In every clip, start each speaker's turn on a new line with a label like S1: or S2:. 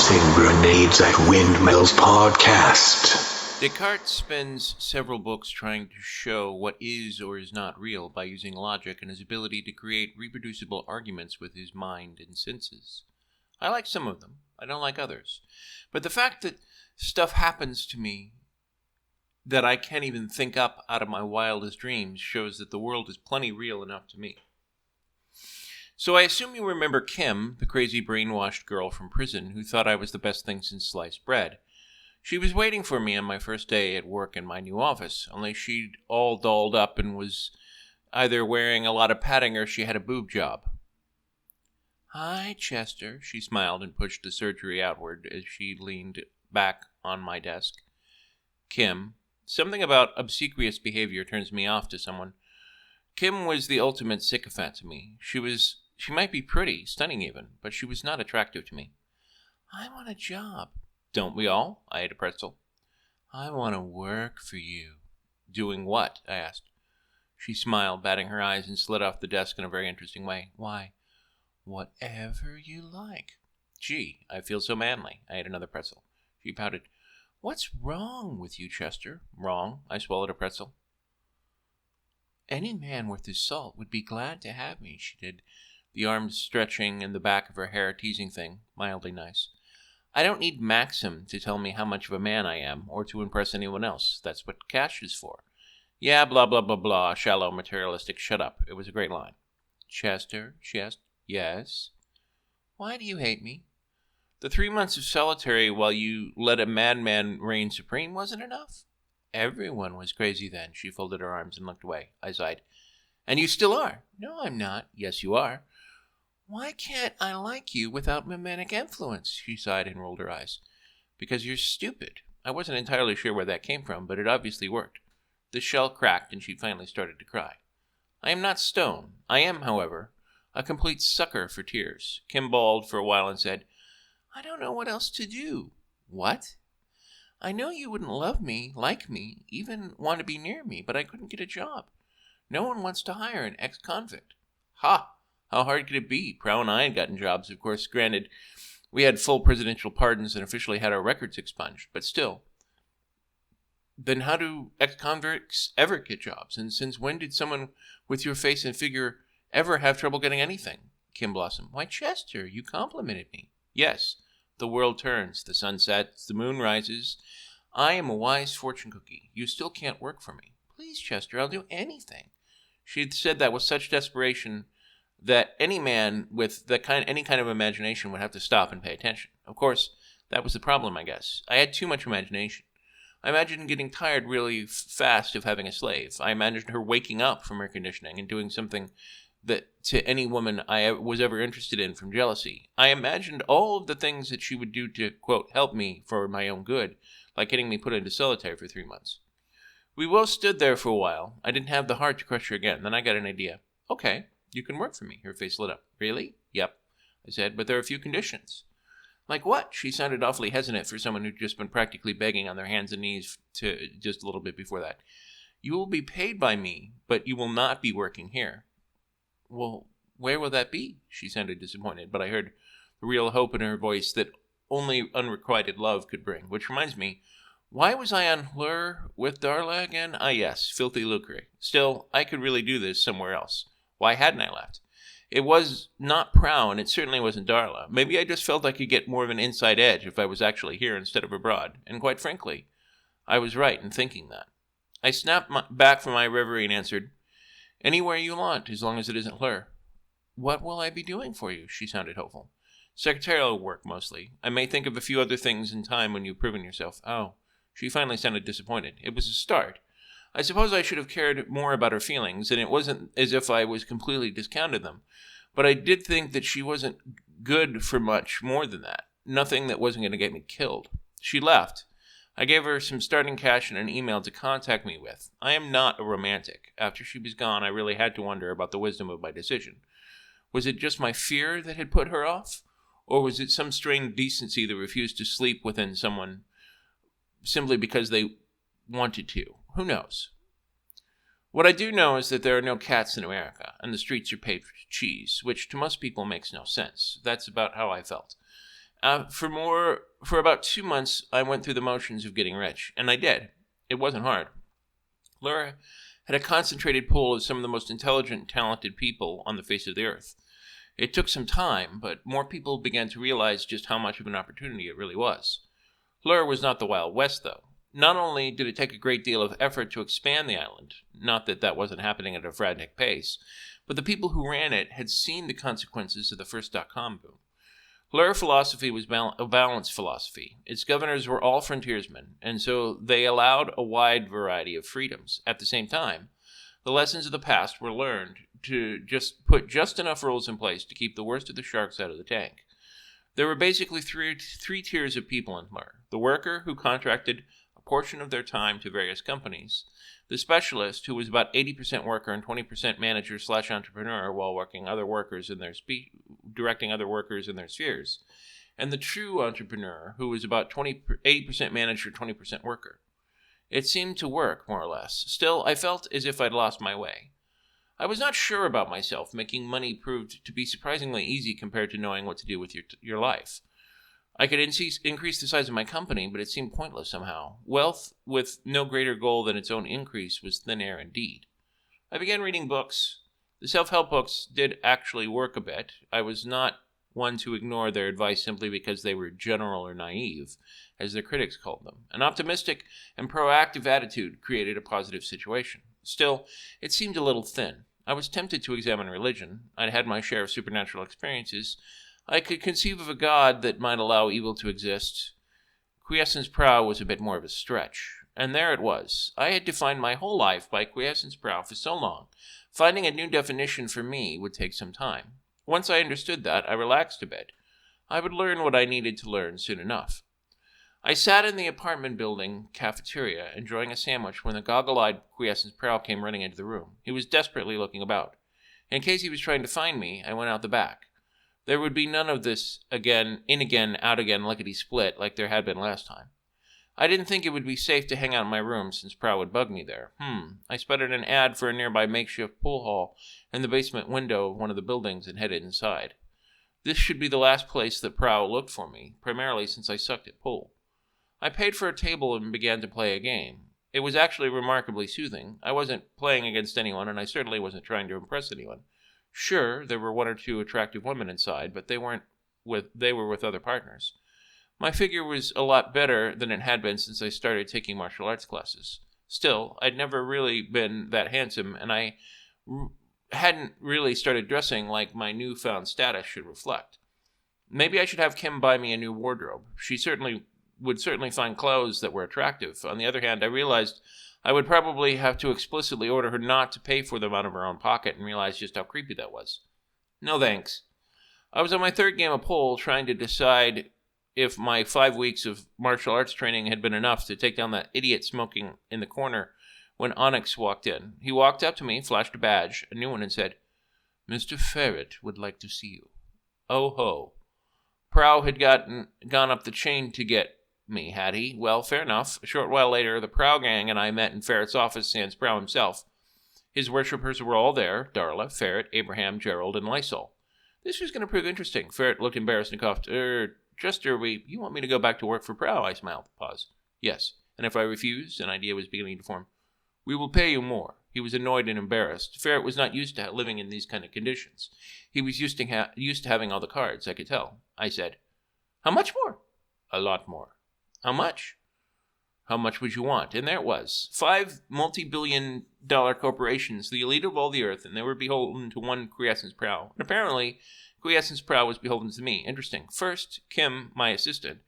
S1: Tossing Grenades at Windmills podcast.
S2: Descartes spends several books trying to show what is or is not real by using logic and his ability to create reproducible arguments with his mind and senses. I like some of them. I don't like others. But the fact that stuff happens to me that I can't even think up out of my wildest dreams shows that the world is plenty real enough to me. So I assume you remember Kim, the crazy brainwashed girl from prison who thought I was the best thing since sliced bread. She was waiting for me on my first day at work in my new office, only she'd all dolled up and was either wearing a lot of padding or she had a boob job. "Hi, Chester," she smiled and pushed the surgery outward as she leaned back on my desk. Kim. Something about obsequious behavior turns me off to someone. Kim was the ultimate sycophant to me. She might be pretty, stunning even, but she was not attractive to me. "I want a job." "Don't we all?" I ate a pretzel. "I want to work for you." "Doing what?" I asked. She smiled, batting her eyes, and slid off the desk in a very interesting way. "Why, whatever you like." "Gee, I feel so manly." I ate another pretzel. She pouted. "What's wrong with you, Chester?" "Wrong?" I swallowed a pretzel. "Any man worth his salt would be glad to have me," she did, the arms stretching and the back of her hair teasing thing, mildly nice. "I don't need Maxim to tell me how much of a man I am, or to impress anyone else. That's what cash is for." "Yeah, blah, blah, blah, blah, shallow, materialistic, shut up." It was a great line. "Chester?" she asked. "Yes?" "Why do you hate me?" "The 3 months of solitary while you let a madman reign supreme wasn't enough?" "Everyone was crazy then." She folded her arms and looked away. I sighed. "And you still are." "No, I'm not." "Yes, you are." "Why can't I like you without mimetic influence?" She sighed and rolled her eyes. "Because you're stupid." I wasn't entirely sure where that came from, but it obviously worked. The shell cracked and she finally started to cry. I am not stone. I am, however, a complete sucker for tears. Kim bawled for a while and said, "I don't know what else to do." "What?" "I know you wouldn't love me, like me, even want to be near me, but I couldn't get a job. No one wants to hire an ex-convict." "Ha! How hard could it be? Prow and I had gotten jobs, of course. Granted, we had full presidential pardons and officially had our records expunged, but still. Then how do ex-convicts ever get jobs? And since when did someone with your face and figure ever have trouble getting anything?" Kim blossomed. "Why, Chester, you complimented me." "Yes. The world turns, the sun sets, the moon rises. I am a wise fortune cookie. You still can't work for me." "Please, Chester, I'll do anything." She had said that with such desperation that any man with any kind of imagination would have to stop and pay attention. Of course, that was the problem, I guess. I had too much imagination. I imagined getting tired really fast of having a slave. I imagined her waking up from air conditioning and doing something that to any woman I was ever interested in from jealousy. I imagined all of the things that she would do to, quote, help me for my own good, like getting me put into solitary for 3 months. We both stood there for a while. I didn't have the heart to crush her again. Then I got an idea. "Okay, you can work for me." Her face lit up. "Really?" "Yep," I said, "but there are a few conditions." "Like what?" She sounded awfully hesitant for someone who'd just been practically begging on their hands and knees to just a little bit before that. "You will be paid by me, but you will not be working here." "Well, where will that be?" She sounded disappointed, but I heard the real hope in her voice that only unrequited love could bring. Which reminds me, why was I on Hlur with Darla again? Ah, yes, filthy lucre. Still, I could really do this somewhere else. Why hadn't I left? It was not Prow, and it certainly wasn't Darla. Maybe I just felt I could get more of an inside edge if I was actually here instead of abroad. And quite frankly, I was right in thinking that. I snapped back from my reverie and answered, "Anywhere you want, as long as it isn't Hlur." "What will I be doing for you?" She sounded hopeful. "Secretarial work, mostly. I may think of a few other things in time when you've proven yourself." "Oh." She finally sounded disappointed. It was a start. I suppose I should have cared more about her feelings, and it wasn't as if I was completely discounted them. But I did think that she wasn't good for much more than that. Nothing that wasn't going to get me killed. She left. I gave her some starting cash and an email to contact me with. I am not a romantic. After she was gone, I really had to wonder about the wisdom of my decision. Was it just my fear that had put her off? Or was it some strained decency that refused to sleep within someone simply because they wanted to? Who knows? What I do know is that there are no cats in America, and the streets are paved with cheese, which to most people makes no sense. That's about how I felt. For about 2 months, I went through the motions of getting rich, and I did. It wasn't hard. Laura had a concentrated pool of some of the most intelligent and talented people on the face of the earth. It took some time, but more people began to realize just how much of an opportunity it really was. Laura was not the Wild West, though. Not only did it take a great deal of effort to expand the island, not that that wasn't happening at a frantic pace, but the people who ran it had seen the consequences of the first dot-com boom. Laura philosophy was a balanced philosophy. Its governors were all frontiersmen, and so they allowed a wide variety of freedoms. At the same time, the lessons of the past were learned to just put just enough rules in place to keep the worst of the sharks out of the tank. There were basically three tiers of people in Laura. The worker, who contracted a portion of their time to various companies. The specialist, who was about 80% worker and 20% manager/entrepreneur while directing other workers in their spheres. And the true entrepreneur, who was about 80% manager, 20% worker. It seemed to work, more or less. Still, I felt as if I'd lost my way. I was not sure about myself. Making money proved to be surprisingly easy compared to knowing what to do with your life. I could increase the size of my company, but it seemed pointless somehow. Wealth with no greater goal than its own increase was thin air indeed. I began reading books. The self-help books did actually work a bit. I was not one to ignore their advice simply because they were general or naive, as their critics called them. An optimistic and proactive attitude created a positive situation. Still, it seemed a little thin. I was tempted to examine religion. I'd had my share of supernatural experiences. I could conceive of a God that might allow evil to exist. Quiescence prow was a bit more of a stretch. And there it was. I had defined my whole life by quiescence prow for so long. Finding a new definition for me would take some time. Once I understood that, I relaxed a bit. I would learn what I needed to learn soon enough. I sat in the apartment building cafeteria, enjoying a sandwich, when the goggle-eyed quiescence prow came running into the room. He was desperately looking about. In case he was trying to find me, I went out the back. There would be none of this again, in again, out again, lickety-split, like there had been last time. I didn't think it would be safe to hang out in my room, since Prow would bug me there. I spotted an ad for a nearby makeshift pool hall in the basement window of one of the buildings and headed inside. This should be the last place that Prow looked for me, primarily since I sucked at pool. I paid for a table and began to play a game. It was actually remarkably soothing. I wasn't playing against anyone, and I certainly wasn't trying to impress anyone. Sure, there were one or two attractive women inside, but they were with other partners. My figure was a lot better than it had been since I started taking martial arts classes. Still, I'd never really been that handsome, and I hadn't really started dressing like my newfound status should reflect. Maybe I should have Kim buy me a new wardrobe. She would certainly find clothes that were attractive. On the other hand, I realized I would probably have to explicitly order her not to pay for them out of her own pocket, and realized just how creepy that was. No thanks. I was on my third game of pool, trying to decide if my 5 weeks of martial arts training had been enough to take down that idiot smoking in the corner, when Onyx walked in. He walked up to me, flashed a badge, a new one, and said, "Mr. Ferret would like to see you." Oh ho. Prow had gone up the chain to get me, had he? Well, fair enough. A short while later, the Prow gang and I met in Ferret's office, sans Prow himself. His worshippers were all there: Darla, Ferret, Abraham, Gerald, and Lysol. This was going to prove interesting. Ferret looked embarrassed and coughed. You want me to go back to work for Prow?" I smiled. Pause. "Yes. And if I refuse?" An idea was beginning to form. "We will pay you more." He was annoyed and embarrassed. Ferret was not used to living in these kind of conditions. He was used to having all the cards, I could tell. I said, "How much more?" "A lot more." "How much?" "How much would you want?" And there it was. 5 multi-billion-dollar corporations, the elite of all the earth, and they were beholden to one Quiescence Prow. And apparently, Quiescence Prow was beholden to me. Interesting. First, Kim, my assistant.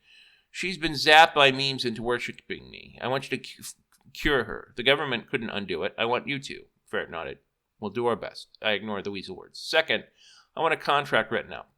S2: She's been zapped by memes into worshipping me. I want you to cure her. The government couldn't undo it. I want you to. Ferret nodded. We'll do our best. I ignored the weasel words. Second, I want a contract written out.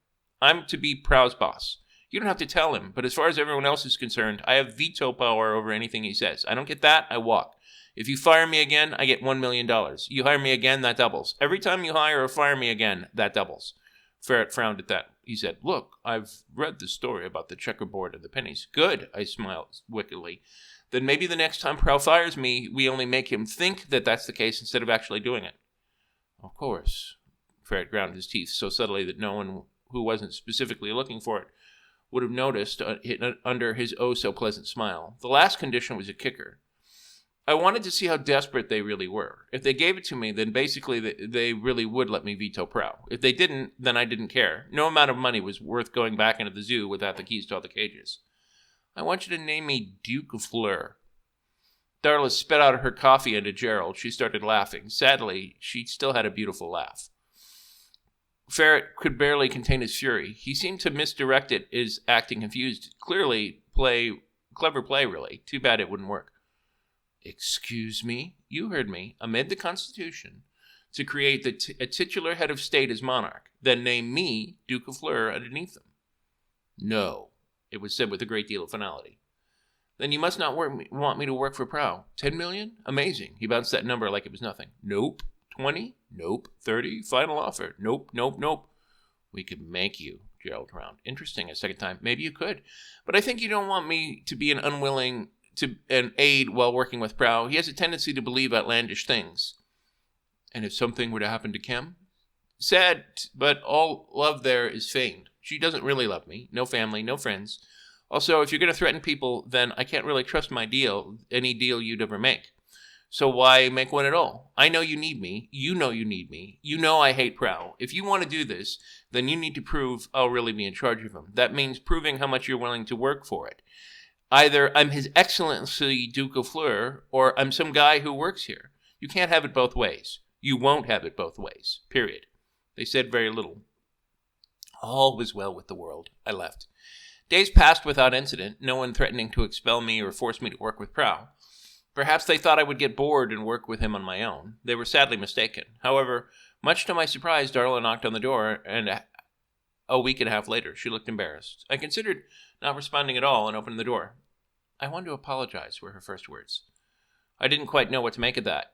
S2: I'm to be Prow's boss. You don't have to tell him, but as far as everyone else is concerned, I have veto power over anything he says. I don't get that, I walk. If you fire me again, I get $1 million. You hire me again, that doubles. Every time you hire or fire me again, that doubles. Ferret frowned at that. He said, "Look, I've read the story about the checkerboard and the pennies." "Good," I smiled wickedly. "Then maybe the next time Prow fires me, we only make him think that that's the case instead of actually doing it." "Of course." Ferret ground his teeth so subtly that no one who wasn't specifically looking for it would have noticed under his oh-so-pleasant smile. The last condition was a kicker. I wanted to see how desperate they really were. If they gave it to me, then basically they really would let me veto Prow. If they didn't, then I didn't care. No amount of money was worth going back into the zoo without the keys to all the cages. I want you to name me Duke of Fleur. Darla spit out her coffee into Gerald. She started laughing. Sadly, she still had a beautiful laugh. Ferret could barely contain his fury. He seemed to misdirect it as acting confused. Clearly, clever play, really. Too bad it wouldn't work. Excuse me? You heard me. Amend the Constitution to create a titular head of state as monarch, then name me Duke of Fleur underneath them. No, it was said with a great deal of finality. Then you must not want me to work for Prow. 10 million? Amazing. He bounced that number like it was nothing. Nope. 20? Nope. 30? Final offer. Nope, nope, nope. We could make you, Gerald frowned. Interesting, a second time. Maybe you could. But I think you don't want me to be an aid while working with Prow. He has a tendency to believe outlandish things. And if something were to happen to Kim? Sad, but all love there is feigned. She doesn't really love me. No family, no friends. Also, if you're going to threaten people, then I can't really trust any deal you'd ever make. So why make one at all? I know you need me. You know you need me. You know I hate Prow. If you want to do this, then you need to prove I'll really be in charge of him. That means proving how much you're willing to work for it. Either I'm His Excellency Duke of Fleur, or I'm some guy who works here. You can't have it both ways. You won't have it both ways. Period. They said very little. All was well with the world. I left. Days passed without incident, no one threatening to expel me or force me to work with Prow. Perhaps they thought I would get bored and work with him on my own. They were sadly mistaken. However, much to my surprise, Darla knocked on the door, and a week and a half later, she looked embarrassed. I considered not responding at all and opened the door. I want to apologize, were her first words. I didn't quite know what to make of that.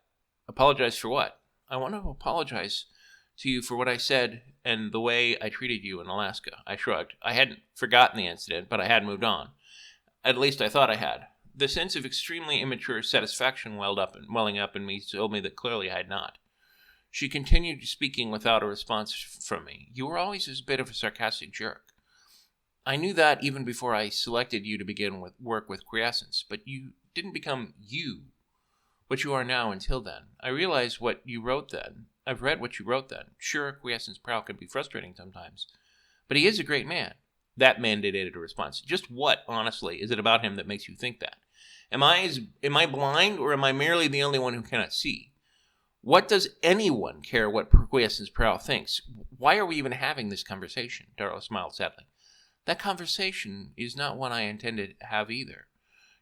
S2: Apologize for what? I want to apologize to you for what I said and the way I treated you in Alaska. I shrugged. I hadn't forgotten the incident, but I had moved on. At least I thought I had. The sense of extremely immature satisfaction welling up in me told me that clearly I had not. She continued speaking without a response from me. You were always a bit of a sarcastic jerk. I knew that even before I selected you to begin with work with quiescence, but you didn't become you, what you are now until then. I realized what you wrote then. I've read what you wrote then. Sure, quiescence Prowl can be frustrating sometimes, but he is a great man. That mandated a response. Just what, honestly, is it about him that makes you think that? Am I blind, or am I merely the only one who cannot see? What does anyone care what quiescence Prowl thinks? Why are we even having this conversation? Darla smiled sadly. That conversation is not one I intended to have either.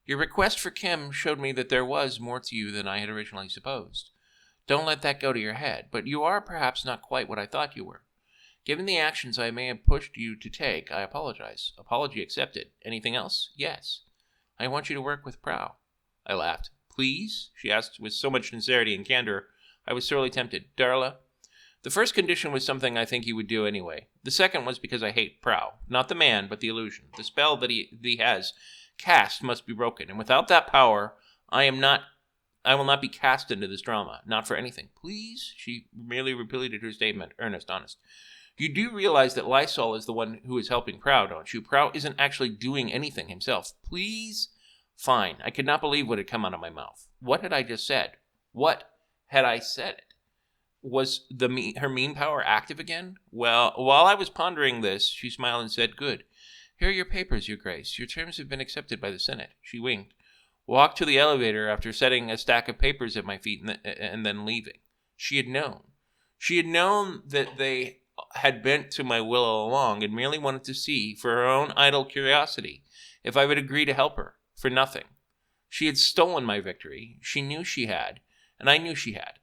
S2: Your request for Kim showed me that there was more to you than I had originally supposed. Don't let that go to your head, but you are perhaps not quite what I thought you were. Given the actions I may have pushed you to take, I apologize. Apology accepted. Anything else? Yes. I want you to work with Prow. I laughed. Please? She asked with so much sincerity and candor, I was sorely tempted. Darla, the first condition was something I think you would do anyway. The second was because I hate Prow. Not the man, but the illusion. The spell that he has cast must be broken, and without that power, I will not be cast into this drama. Not for anything. Please? She merely repeated her statement, earnest, honest. You do realize that Lysol is the one who is helping Prow, don't you? Prow isn't actually doing anything himself. Please? Fine. I could not believe what had come out of my mouth. What had I just said? What had I said? Was her mean power active again? Well, while I was pondering this, she smiled and said, Good. Here are your papers, Your Grace. Your terms have been accepted by the Senate. She winked. Walked to the elevator after setting a stack of papers at my feet and then leaving. She had known. She had known that they had bent to my will all along and merely wanted to see, for her own idle curiosity, if I would agree to help her, for nothing. She had stolen my victory. She knew she had, and I knew she had.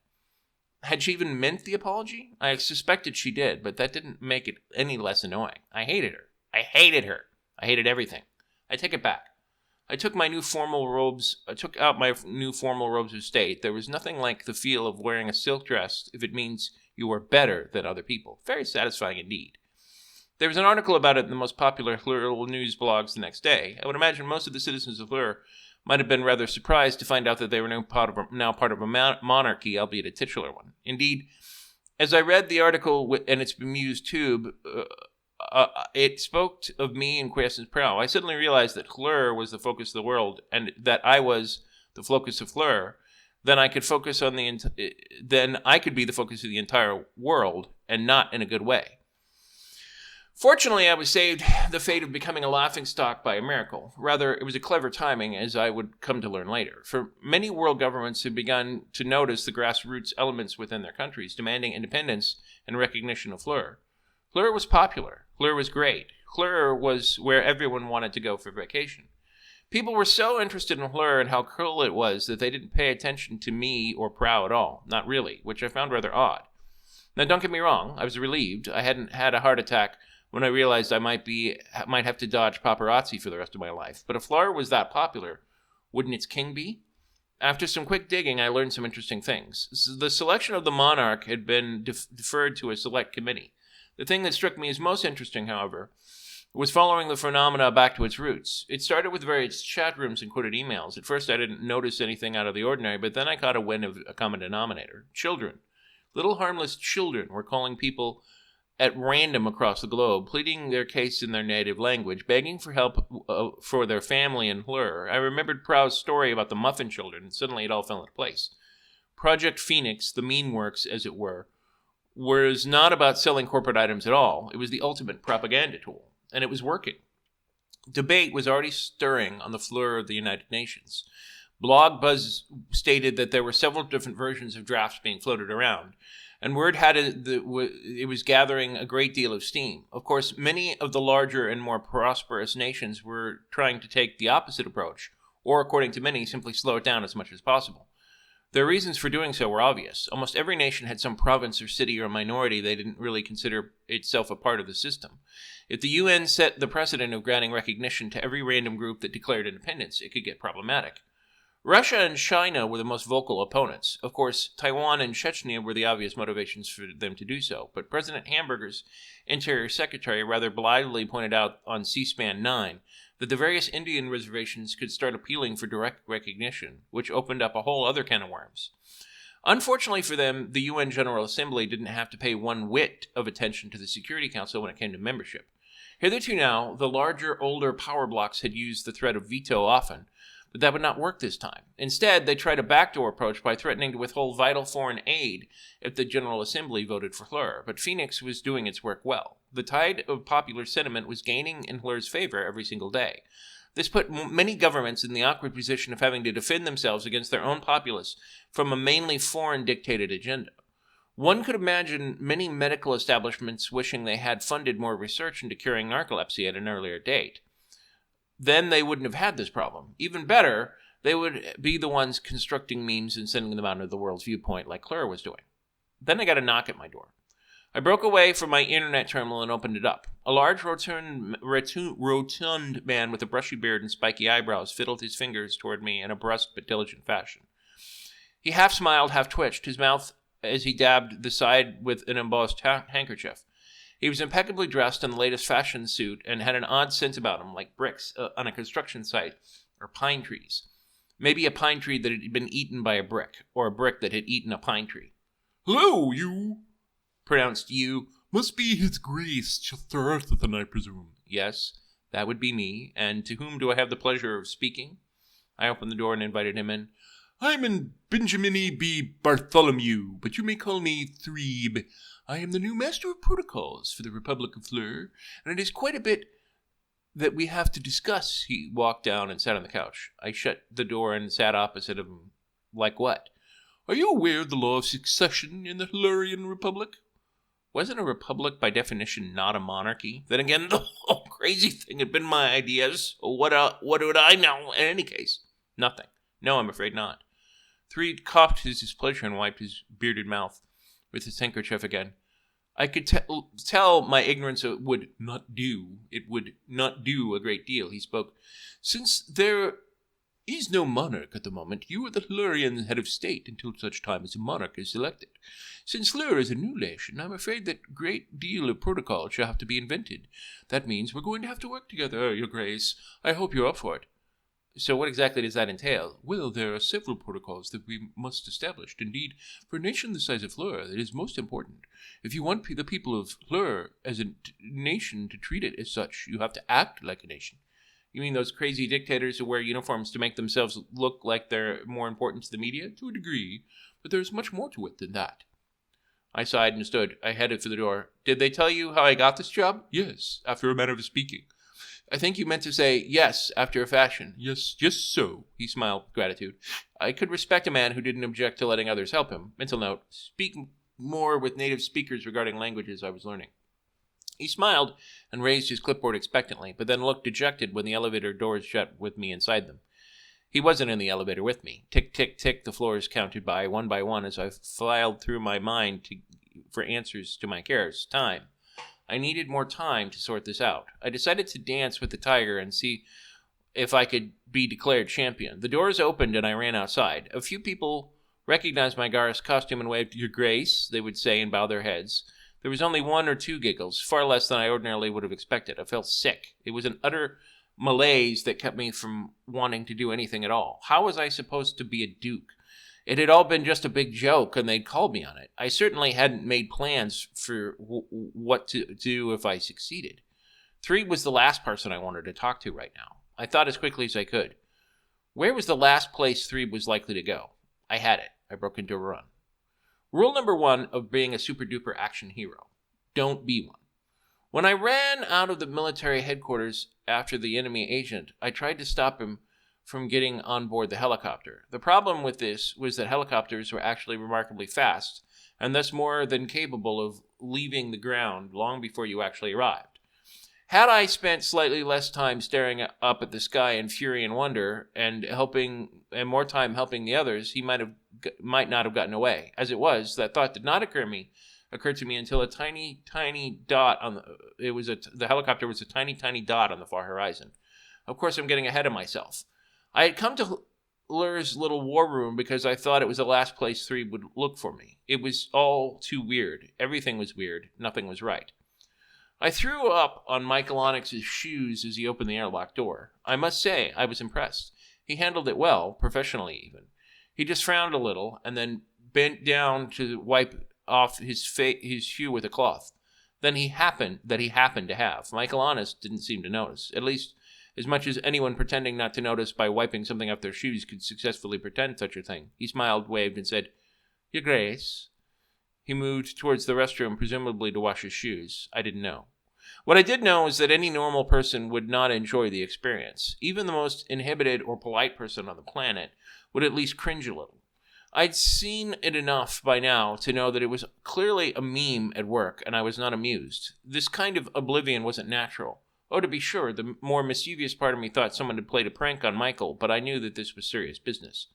S2: Had she even meant the apology? I suspected she did, but that didn't make it any less annoying. I hated her. I hated her. I hated everything. I take it back. I took out my new formal robes of state. There was nothing like the feel of wearing a silk dress if it means you are better than other people. Very satisfying indeed. There was an article about it in the most popular Fleur news blogs the next day. I would imagine most of the citizens of Fleur might have been rather surprised to find out that they were now part of a monarchy, albeit a titular one. Indeed, as I read the article and its bemused tube, it spoke of me and quiescence prow. I suddenly realized that Fleur was the focus of the world, and that I was the focus of Fleur. Then I could focus on then I could be the focus of the entire world, and not in a good way. Fortunately, I was saved the fate of becoming a laughingstock by a miracle. Rather, it was a clever timing, as I would come to learn later. For many world governments had begun to notice the grassroots elements within their countries, demanding independence and recognition of Fleur. Fleur was popular. Fleur was great. Fleur was where everyone wanted to go for vacation. People were so interested in Fleur and how cool it was that they didn't pay attention to me or Prow at all. Not really, which I found rather odd. Now, don't get me wrong. I was relieved. I hadn't had a heart attack when I realized I might have to dodge paparazzi for the rest of my life. But if Fleur was that popular, wouldn't its king be? After some quick digging, I learned some interesting things. The selection of the monarch had been deferred to a select committee. The thing that struck me as most interesting, however, was following the phenomena back to its roots. It started with various chat rooms and quoted emails. At first, I didn't notice anything out of the ordinary, but then I caught a wind of a common denominator. Children. Little harmless children were calling people at random across the globe, pleading their case in their native language, begging for help for their family in Fleur. I remembered Prow's story about the muffin children, and suddenly it all fell into place. Project Phoenix, the mean works, as it were, was not about selling corporate items at all. It was the ultimate propaganda tool, and it was working. Debate was already stirring on the floor of the United Nations. Blog Buzz stated that there were several different versions of drafts being floated around, and word had it was gathering a great deal of steam. Of course, many of the larger and more prosperous nations were trying to take the opposite approach, or, according to many, simply slow it down as much as possible. Their reasons for doing so were obvious. Almost every nation had some province or city or minority they didn't really consider itself a part of the system. If the UN set the precedent of granting recognition to every random group that declared independence, it could get problematic. Russia and China were the most vocal opponents. Of course, Taiwan and Chechnya were the obvious motivations for them to do so, but President Hamburger's Interior Secretary rather blithely pointed out on C-SPAN 9 that the various Indian reservations could start appealing for direct recognition, which opened up a whole other can of worms. Unfortunately for them, the UN General Assembly didn't have to pay one whit of attention to the Security Council when it came to membership. Hitherto now, the larger, older power blocs had used the threat of veto often, but that would not work this time. Instead, they tried a backdoor approach by threatening to withhold vital foreign aid if the General Assembly voted for Fleur. But Phoenix was doing its work well. The tide of popular sentiment was gaining in Fleur's favor every single day. This put many governments in the awkward position of having to defend themselves against their own populace from a mainly foreign-dictated agenda. One could imagine many medical establishments wishing they had funded more research into curing narcolepsy at an earlier date. Then they wouldn't have had this problem. Even better, they would be the ones constructing memes and sending them out into the world's viewpoint like Claire was doing. Then I got a knock at my door. I broke away from my internet terminal and opened it up. A large, rotund man with a brushy beard and spiky eyebrows fiddled his fingers toward me in a brusque but diligent fashion. He half smiled, half twitched, his mouth as he dabbed the side with an embossed handkerchief. He was impeccably dressed in the latest fashion suit and had an odd scent about him, like bricks on a construction site or pine trees. Maybe a pine tree that had been eaten by a brick, or a brick that had eaten a pine tree.
S3: "Hello, you,"
S2: pronounced you.
S3: "Must be His Grace Chesterton, I presume."
S2: Yes, that would be me. And to whom do I have the pleasure of speaking? I opened the door and invited him in.
S3: "I'm in Benjamin B. Bartholomew, but you may call me Threeb. I am the new Master of Protocols for the Republic of Fleur, and it is quite a bit that we have to discuss."
S2: He walked down and sat on the couch. I shut the door and sat opposite of him. Like what?
S3: "Are you aware of the law of succession in the Flurian Republic?"
S2: Wasn't a republic by definition not a monarchy? Then again, the whole crazy thing had been my ideas. What would I know in any case? Nothing. No, I'm afraid not. Threed coughed his displeasure and wiped his bearded mouth with his handkerchief again. I could tell my ignorance would not do. It would not do a great deal. He spoke.
S3: "Since there is no monarch at the moment, you are the Flurian head of state until such time as a monarch is elected. Since Fleur is a new nation, I'm afraid that a great deal of protocol shall have to be invented. That means we're going to have to work together, Your Grace. I hope you're up for it."
S2: So what exactly does that entail?
S3: Well, there are several protocols that we must establish. Indeed, for a nation the size of Fleur, it is most important. If you want the people of Fleur as a nation to treat it as such, you have to act like a nation.
S2: You mean those crazy dictators who wear uniforms to make themselves look like they're more important to the media?
S3: To a degree, but there's much more to it than that.
S2: I sighed and stood. I headed for the door. Did they tell you how I got this job?
S3: Yes, after a manner of speaking.
S2: I think you meant to say yes, after a fashion.
S3: Yes, just so.
S2: He smiled with gratitude. I could respect a man who didn't object to letting others help him. Mental note, speak more with native speakers regarding languages I was learning. He smiled and raised his clipboard expectantly, but then looked dejected when the elevator doors shut with me inside them. He wasn't in the elevator with me. Tick, tick, tick, the floors counted by one as I filed through my mind for answers to my cares. Time. I needed more time to sort this out. I decided to dance with the tiger and see if I could be declared champion. The doors opened and I ran outside. A few people recognized my Garris costume and waved, "Your Grace," they would say, and bow their heads. There was only 1 or 2 giggles, far less than I ordinarily would have expected. I felt sick. It was an utter malaise that kept me from wanting to do anything at all. How was I supposed to be a duke? It had all been just a big joke, and they'd called me on it. I certainly hadn't made plans for what to do if I succeeded. Threeb was the last person I wanted to talk to right now. I thought as quickly as I could. Where was the last place Threeb was likely to go? I had it. I broke into a run. Rule number 1 of being a super-duper action hero. Don't be one. When I ran out of the military headquarters after the enemy agent, I tried to stop him from getting on board the helicopter. The problem with this was that helicopters were actually remarkably fast, and thus more than capable of leaving the ground long before you actually arrived. Had I spent slightly less time staring up at the sky in fury and wonder, and more time helping the others, he might not have gotten away. As it was, that thought did not occur to me until a tiny dot the helicopter was a tiny dot on the far horizon. Of course, I'm getting ahead of myself. I had come to Lur's little war room because I thought it was the last place Threeb would look for me. It was all too weird. Everything was weird. Nothing was right. I threw up on Micronash's shoes as he opened the airlock door. I must say, I was impressed. He handled it well, professionally even. He just frowned a little and then bent down to wipe off his shoe with a cloth. Then he happened to have. Micronach didn't seem to notice, at least as much as anyone pretending not to notice by wiping something off their shoes could successfully pretend such a thing. He smiled, waved, and said, "Your Grace." He moved towards the restroom, presumably to wash his shoes. I didn't know. What I did know is that any normal person would not enjoy the experience. Even the most inhibited or polite person on the planet would at least cringe a little. I'd seen it enough by now to know that it was clearly a meme at work, and I was not amused. This kind of oblivion wasn't natural. Oh, to be sure, the more mischievous part of me thought someone had played a prank on Michael, but I knew that this was serious business.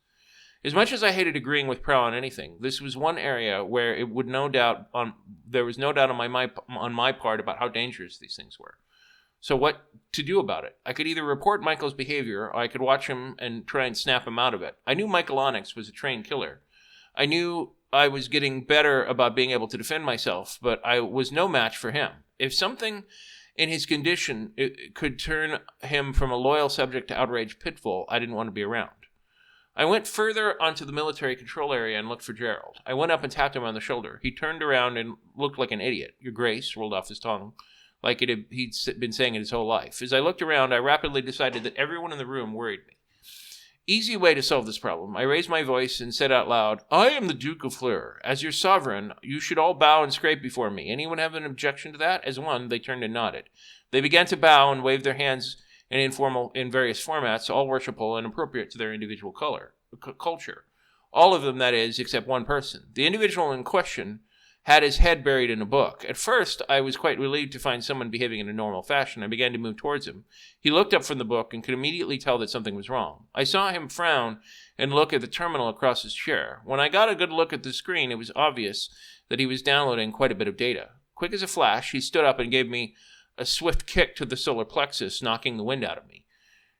S2: As much as I hated agreeing with Prowl on anything, this was one area where there was no doubt on my part about how dangerous these things were. So what to do about it? I could either report Michael's behavior, or I could watch him and try and snap him out of it. I knew Micronach was a trained killer. I knew I was getting better about being able to defend myself, but I was no match for him. If something in his condition it could turn him from a loyal subject to outraged pitfall, I didn't want to be around. I went further onto the military control area and looked for Gerald. I went up and tapped him on the shoulder. He turned around and looked like an idiot. "Your Grace," rolled off his tongue, like he'd been saying it his whole life. As I looked around, I rapidly decided that everyone in the room worried me. Easy way to solve this problem. I raised my voice and said out loud, "I am the Duke of Fleur. As your sovereign, you should all bow and scrape before me. Anyone have an objection to that?" As one, they turned and nodded. They began to bow and wave their hands in various formats, all worshipful and appropriate to their individual culture. All of them, that is, except one person. The individual in question had his head buried in a book. At first, I was quite relieved to find someone behaving in a normal fashion. I began to move towards him. He looked up from the book and could immediately tell that something was wrong. I saw him frown and look at the terminal across his chair. When I got a good look at the screen, it was obvious that he was downloading quite a bit of data. Quick as a flash, he stood up and gave me a swift kick to the solar plexus, knocking the wind out of me.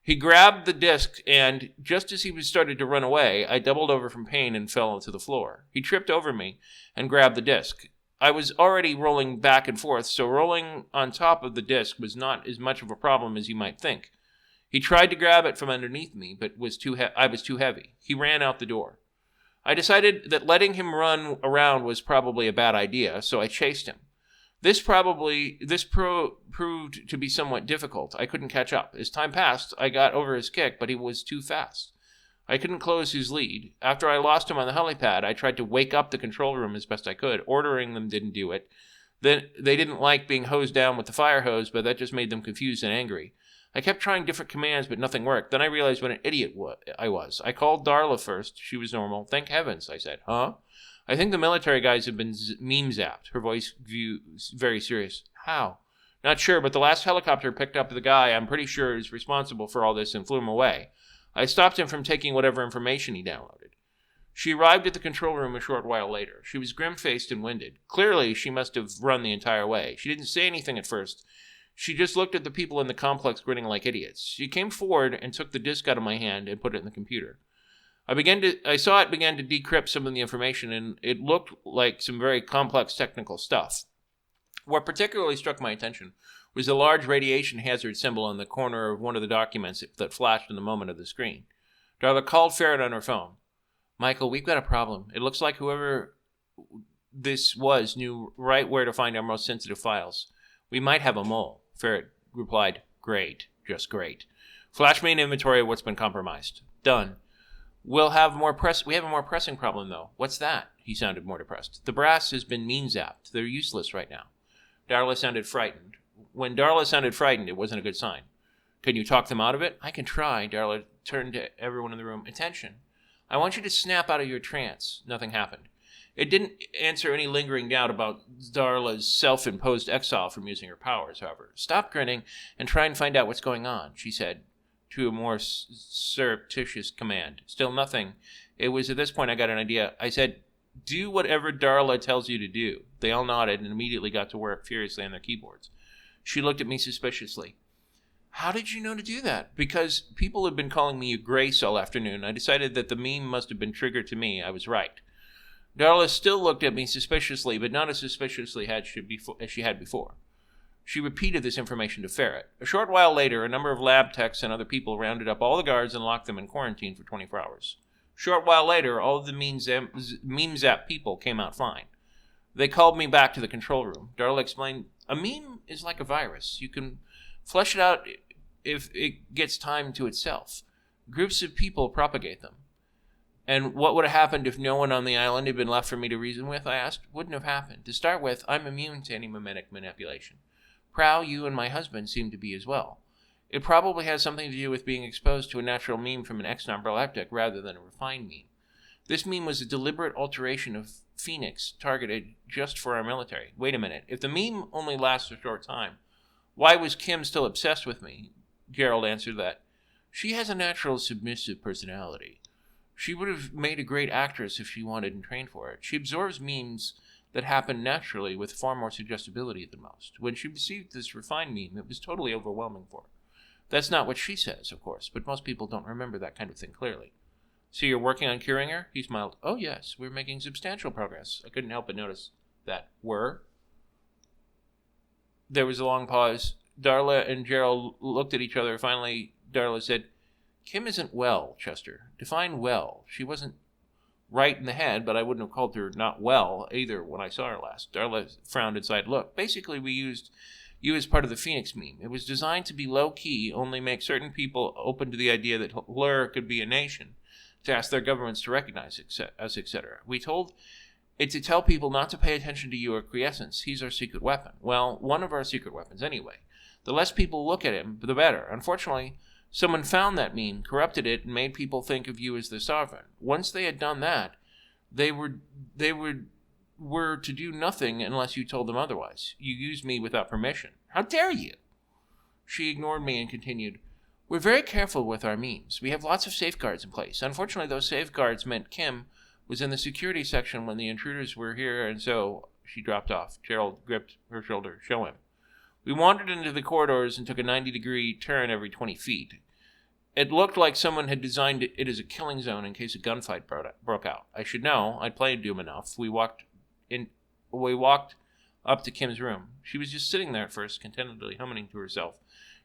S2: He grabbed the disc, and just as he was started to run away, I doubled over from pain and fell onto the floor. He tripped over me and grabbed the disc. I was already rolling back and forth, so rolling on top of the disc was not as much of a problem as you might think. He tried to grab it from underneath me, but I was too heavy. He ran out the door. I decided that letting him run around was probably a bad idea, so I chased him. This proved to be somewhat difficult. I couldn't catch up. As time passed, I got over his kick, but he was too fast. I couldn't close his lead. After I lost him on the helipad, I tried to wake up the control room as best I could. Ordering them didn't do it. Then they didn't like being hosed down with the fire hose, but that just made them confused and angry. I kept trying different commands, but nothing worked. Then I realized what an idiot I was. I called Darla first. She was normal. Thank heavens, I said. Huh? I think the military guys have been meme zapped. Her voice grew very serious. How? Not sure, but the last helicopter picked up the guy I'm pretty sure is responsible for all this and flew him away. I stopped him from taking whatever information he downloaded. She arrived at the control room a short while later. She was grim-faced and winded. Clearly, she must have run the entire way. She didn't say anything at first. She just looked at the people in the complex grinning like idiots. She came forward and took the disk out of my hand and put it in the computer. I saw it began to decrypt some of the information, and it looked like some very complex technical stuff. What particularly struck my attention was the large radiation hazard symbol on the corner of one of the documents that flashed in the moment of the screen. Darla called Ferret on her phone. Michael, we've got a problem. It looks like whoever this was knew right where to find our most sensitive files. We might have a mole. Ferret replied, Great, just great. Flash me an inventory of what's been compromised. Done. We have a more pressing problem, though. What's that? He sounded more depressed. The brass has been mean zapped. They're useless right now. Darla sounded frightened. When Darla sounded frightened, it wasn't a good sign. Can you talk them out of it? I can try. Darla turned to everyone in the room. Attention. I want you to snap out of your trance. Nothing happened. It didn't answer any lingering doubt about Darla's self-imposed exile from using her powers, however. Stop grinning and try and find out what's going on, she said, to a more surreptitious command. Still nothing. It was at this point I got an idea. I said, do whatever Darla tells you to do. They all nodded and immediately got to work furiously on their keyboards. She looked at me suspiciously. How did you know to do that? Because people have been calling me a Grace all afternoon. I decided that the meme must have been triggered to me. I was right. Darla still looked at me suspiciously, but not as suspiciously as she had before. She repeated this information to Ferret. A short while later, a number of lab techs and other people rounded up all the guards and locked them in quarantine for 24 hours. A short while later, all of the meme zap people came out fine. They called me back to the control room. Darla explained, a meme is like a virus. You can flush it out if it gets time to itself. Groups of people propagate them. And what would have happened if no one on the island had been left for me to reason with, I asked. Wouldn't have happened. To start with, I'm immune to any mimetic manipulation. Prow, you and my husband seem to be as well. It probably has something to do with being exposed to a natural meme from an exonergalactic rather than a refined meme. This meme was a deliberate alteration of Phoenix targeted just for our military. Wait a minute. If the meme only lasts a short time, why was Kim still obsessed with me? Gerald answered that. She has a natural submissive personality. She would have made a great actress if she wanted and trained for it. She absorbs memes that happen naturally with far more suggestibility than most. When she received this refined meme, it was totally overwhelming for her. That's not what she says, of course, but most people don't remember that kind of thing clearly. So you're working on curing her? He smiled. Oh, yes, we're making substantial progress. I couldn't help but notice that. Were? There was a long pause. Darla and Gerald looked at each other. Finally, Darla said, Kim isn't well, Chester. Define well. She wasn't right in the head, but I wouldn't have called her not well either when I saw her last. Darla frowned and sighed. Look, basically we used you as part of the Phoenix meme. It was designed to be low-key, only make certain people open to the idea that Hlur could be a nation, to ask their governments to recognize us, etc. We told it to tell people not to pay attention to you or quiescence. He's our secret weapon. Well, one of our secret weapons anyway. The less people look at him, the better. Unfortunately, someone found that meme, corrupted it, and made people think of you as the sovereign. Once they had done that, they were to do nothing unless you told them otherwise. You used me without permission. How dare you? She ignored me and continued, We're very careful with our memes. We have lots of safeguards in place. Unfortunately, those safeguards meant Kim was in the security section when the intruders were here, and so she dropped off. Gerald gripped her shoulder. Show him. We wandered into the corridors and took a 90-degree turn every 20 feet. It looked like someone had designed it as a killing zone in case a gunfight broke out. I should know. I'd played Doom enough. We walked up to Kim's room. She was just sitting there at first, contentedly humming to herself.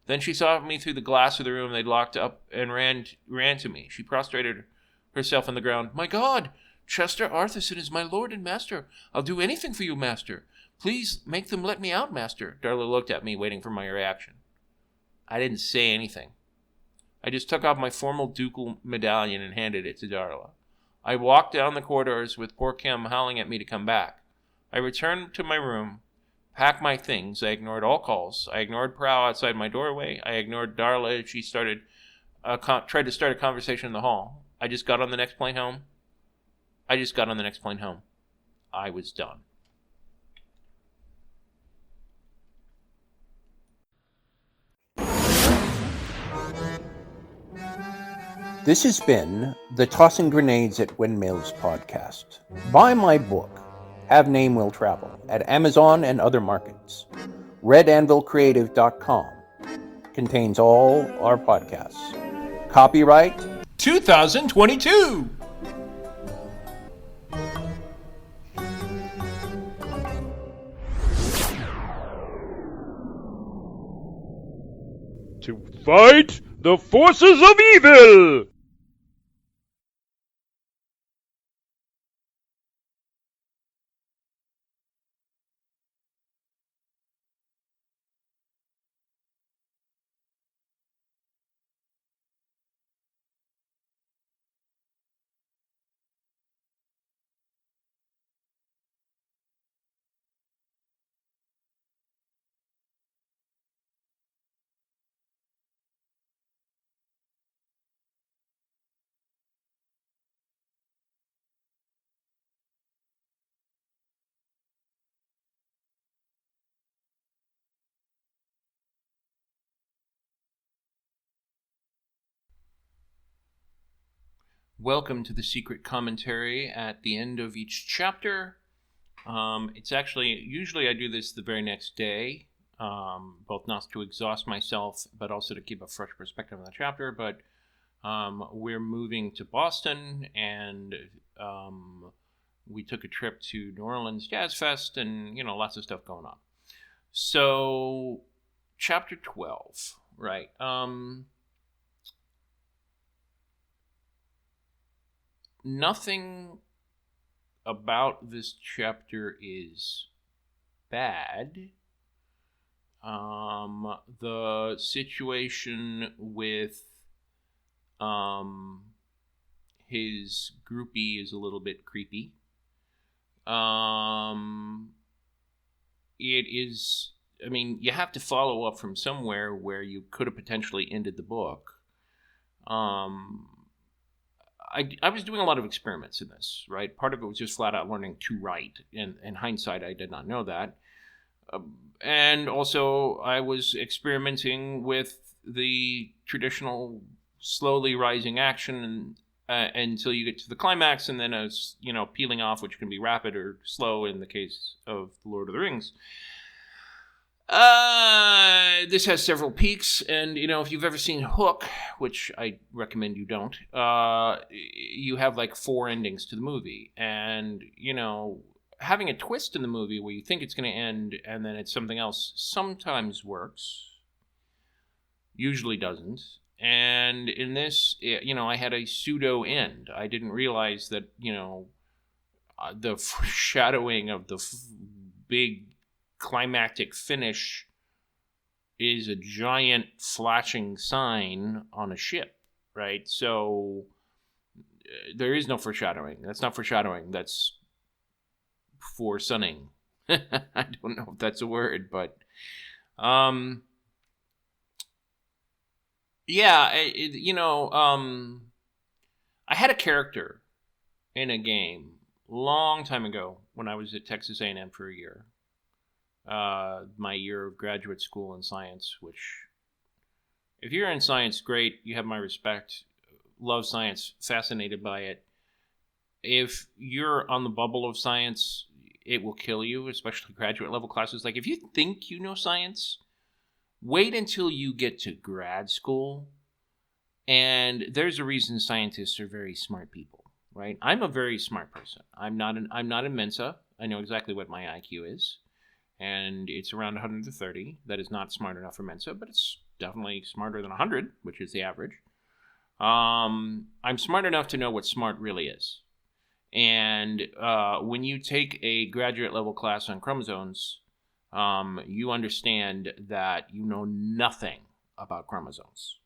S2: Then she saw me through the glass of the room they'd locked up and ran to me. She prostrated herself on the ground. "My God, Chester Arthurson is my lord and master. I'll do anything for you, master. Please make them let me out, master." Darla looked at me, waiting for my reaction. I didn't say anything. I just took off my formal ducal medallion and handed it to Darla. I walked down the corridors with poor Kim howling at me to come back. I returned to my room, packed my things. I ignored all calls. I ignored Prowl outside my doorway. I ignored Darla as she tried to start a conversation in the hall. I just got on the next plane home. I was done.
S4: This has been the Tossing Grenades at Windmills podcast. Buy my book, Have Name Will Travel, at Amazon and other markets. RedAnvilCreative.com contains all our podcasts. Copyright
S2: 2022!
S3: To fight the forces of evil!
S2: Welcome to the secret commentary at the end of each chapter. It's actually, usually I do this the very next day, both not to exhaust myself, but also to keep a fresh perspective on the chapter. But we're moving to Boston, and we took a trip to New Orleans Jazz Fest, and, lots of stuff going on. So, chapter 12, right? Nothing about this chapter is bad. The situation with his groupie is a little bit creepy. It is, you have to follow up from somewhere where you could have potentially ended the book. I was doing a lot of experiments in this, right? Part of it was just flat out learning to write. And in hindsight, I did not know that. And also, I was experimenting with the traditional slowly rising action until you get to the climax, and then peeling off, which can be rapid or slow in the case of The Lord of the Rings. This has several peaks, and if you've ever seen Hook, which I recommend you don't, you have like 4 endings to the movie, and having a twist in the movie where you think it's going to end and then it's something else sometimes works, usually doesn't. And in this, I had a pseudo end. I didn't realize that the foreshadowing of the big climactic finish is a giant flashing sign on a ship, right? So there is no foreshadowing. That's not foreshadowing. That's foresunning. I don't know if that's a word, but I had a character in a game long time ago when I was at Texas A&M for a year. My year of graduate school in science, which, if you're in science, great, you have my respect, love science, fascinated by it. If you're on the bubble of science, it will kill you, especially graduate level classes. Like, if you think you know science, wait until you get to grad school, and there's a reason scientists are very smart people, right? I'm a very smart person. I'm not in Mensa. I know exactly what my IQ is. And it's around 130. That is not smart enough for Mensa, but it's definitely smarter than 100, which is the average. I'm smart enough to know what smart really is. And when you take a graduate level class on chromosomes, you understand that you know nothing about chromosomes.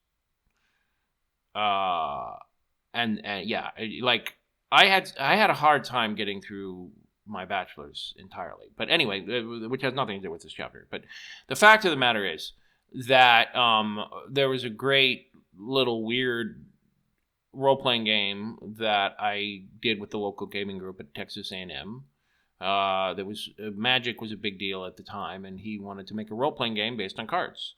S2: And yeah, like I had a hard time getting through my bachelor's entirely. But anyway, which has nothing to do with this chapter. But the fact of the matter is that there was a great little weird role-playing game that I did with the local gaming group at Texas A&M. There was Magic was a big deal at the time, and he wanted to make a role-playing game based on cards.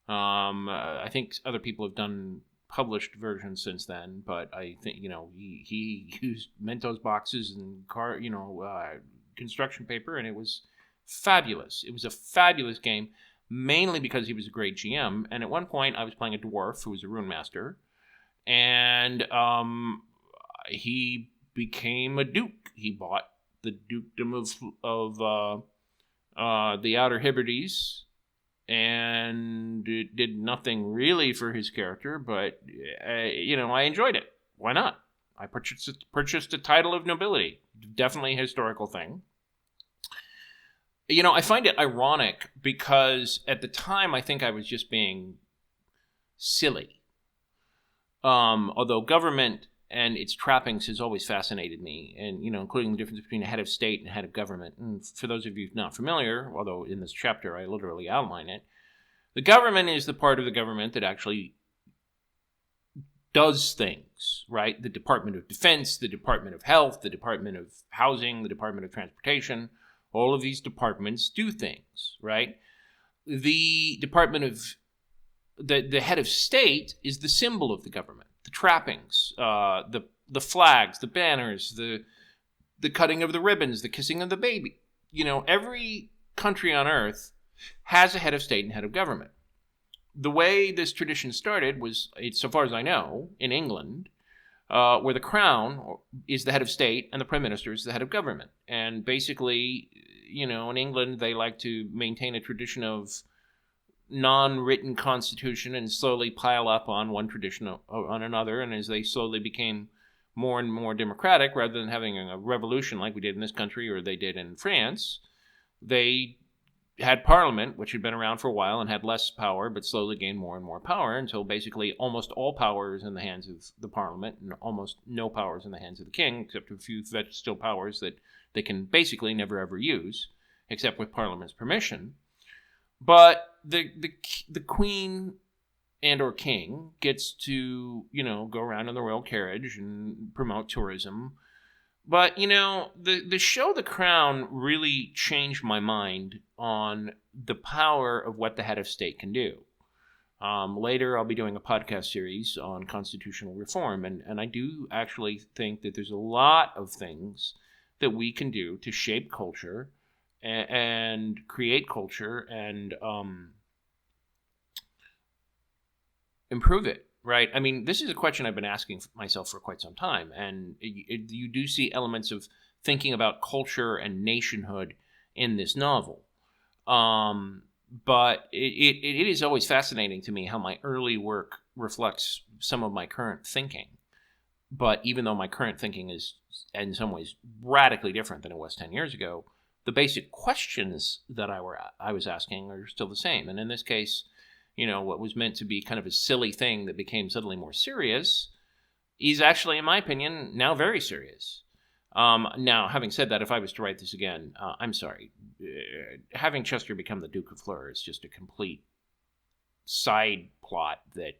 S2: I think other people have done published versions since then, but I think he used Mentos boxes and construction paper, and it was fabulous. It was a fabulous game, mainly because he was a great GM. And at one point, I was playing a dwarf who was a rune master. And he became a duke. He bought the dukedom of the Outer Hebrides, and it did nothing really for his character. But I enjoyed it. Why not? I purchased a title of nobility. Definitely a historical thing. I find it ironic because at the time I think I was just being silly. Although government and its trappings has always fascinated me, and, including the difference between a head of state and a head of government. And for those of you not familiar, although in this chapter I literally outline it, the government is the part of the government that actually does things, right? The Department of Defense, the Department of Health, the Department of Housing, the Department of Transportation, all of these departments do things, right? The Department of the head of state is the symbol of the government, the trappings, the flags, the banners, the cutting of the ribbons, the kissing of the baby. Every country on earth has a head of state and head of government. The way this tradition started was, so far as I know, in England, where the crown is the head of state and the prime minister is the head of government. And basically, in England, they like to maintain a tradition of non-written constitution and slowly pile up on one tradition on another. And as they slowly became more and more democratic, rather than having a revolution like we did in this country or they did in France, they had parliament, which had been around for a while and had less power, but slowly gained more and more power until basically almost all power is in the hands of the parliament and almost no power is in the hands of the king, except a few still powers that they can basically never ever use, except with parliament's permission. But the queen and or king gets to, go around in the royal carriage and promote tourism. But, the show The Crown really changed my mind on the power of what the head of state can do. Later, I'll be doing a podcast series on constitutional reform, and I do actually think that there's a lot of things that we can do to shape culture and create culture and improve it, right? I mean, this is a question I've been asking myself for quite some time, and you do see elements of thinking about culture and nationhood in this novel. But it is always fascinating to me how my early work reflects some of my current thinking. But even though my current thinking is in some ways radically different than it was 10 years ago, the basic questions that I was asking are still the same. And in this case, what was meant to be kind of a silly thing that became suddenly more serious is actually, in my opinion, now very serious. Now, having said that, if I was to write this again, I'm sorry. Having Chester become the Duke of Fleur is just a complete side plot that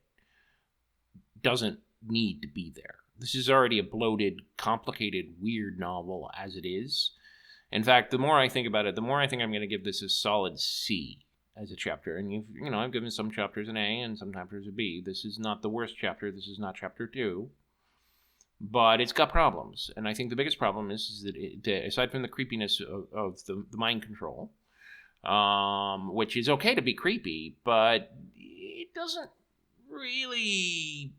S2: doesn't need to be there. This is already a bloated, complicated, weird novel as it is. In fact, the more I think about it, the more I think I'm going to give this a solid C as a chapter. And I've given some chapters an A and some chapters a B. This is not the worst chapter. This is not chapter 2. But it's got problems. And I think the biggest problem is that aside from the creepiness of the mind control, which is okay to be creepy, but it doesn't really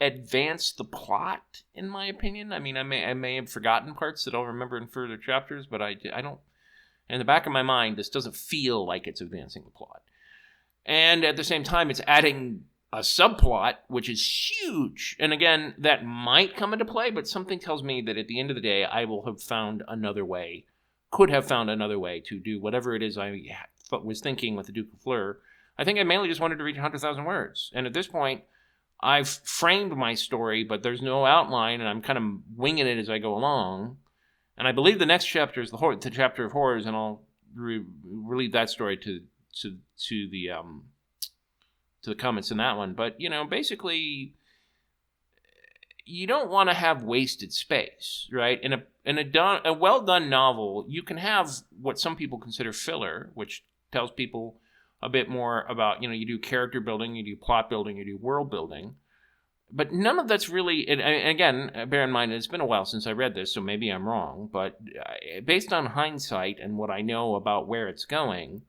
S2: advance the plot, in my opinion. I mean, I may have forgotten parts that I'll remember in further chapters, but I don't. In the back of my mind, this doesn't feel like it's advancing the plot. And at the same time, it's adding a subplot, which is huge. And again, that might come into play, but something tells me that at the end of the day, I will have found another way, could have found another way to do whatever it is I was thinking with the Duke of Fleur. I think I mainly just wanted to reach 100,000 words. And at this point, I've framed my story, but there's no outline, and I'm kind of winging it as I go along. And I believe the next chapter is the chapter of horrors, and I'll relate that story to the comments in that one. But, basically, you don't want to have wasted space, right? In a well-done novel, you can have what some people consider filler, which tells people a bit more about, you do character building, you do plot building, you do world building. But none of that's really, and again, bear in mind, it's been a while since I read this, so maybe I'm wrong, but based on hindsight and what I know about where it's going,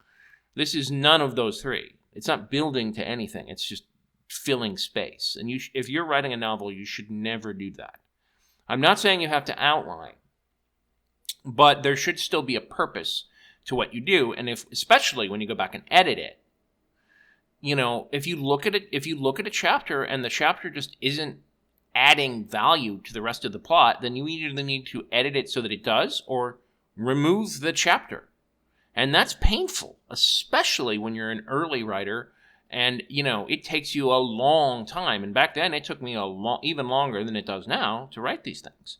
S2: this is none of those three. It's not building to anything. It's just filling space. And if you're writing a novel, you should never do that. I'm not saying you have to outline, but there should still be a purpose to what you do. And especially when you go back and edit it, if you look at a chapter and the chapter just isn't adding value to the rest of the plot, then you either need to edit it so that it does, or remove the chapter. And that's painful, especially when you're an early writer and, it takes you a long time. And back then it took me even longer than it does now to write these things.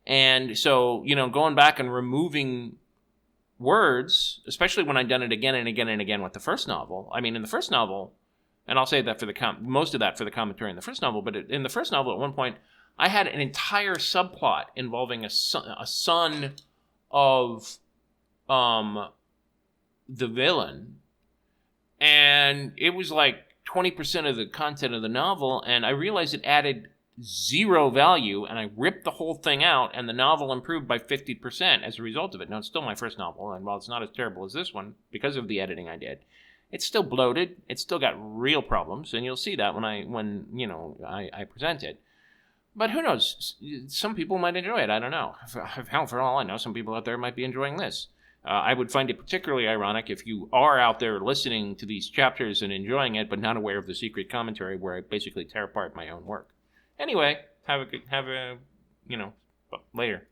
S2: And so, going back and removing words, especially when I'd done it again and again and again with the first novel. I mean, in the first novel, and I'll say that for most of that for the commentary in the first novel, but in the first novel at one point, I had an entire subplot involving a son of the villain, and it was like 20% of the content of the novel, and I realized it added zero value, and I ripped the whole thing out, and the novel improved by 50% as a result of it. Now, it's still my first novel, and while it's not as terrible as this one, because of the editing I did, it's still bloated, it's still got real problems, and you'll see that when I present it. But who knows? Some people might enjoy it, I don't know. Hell, for all I know, some people out there might be enjoying this. I would find it particularly ironic if you are out there listening to these chapters and enjoying it, but not aware of the secret commentary where I basically tear apart my own work. Anyway, have a later.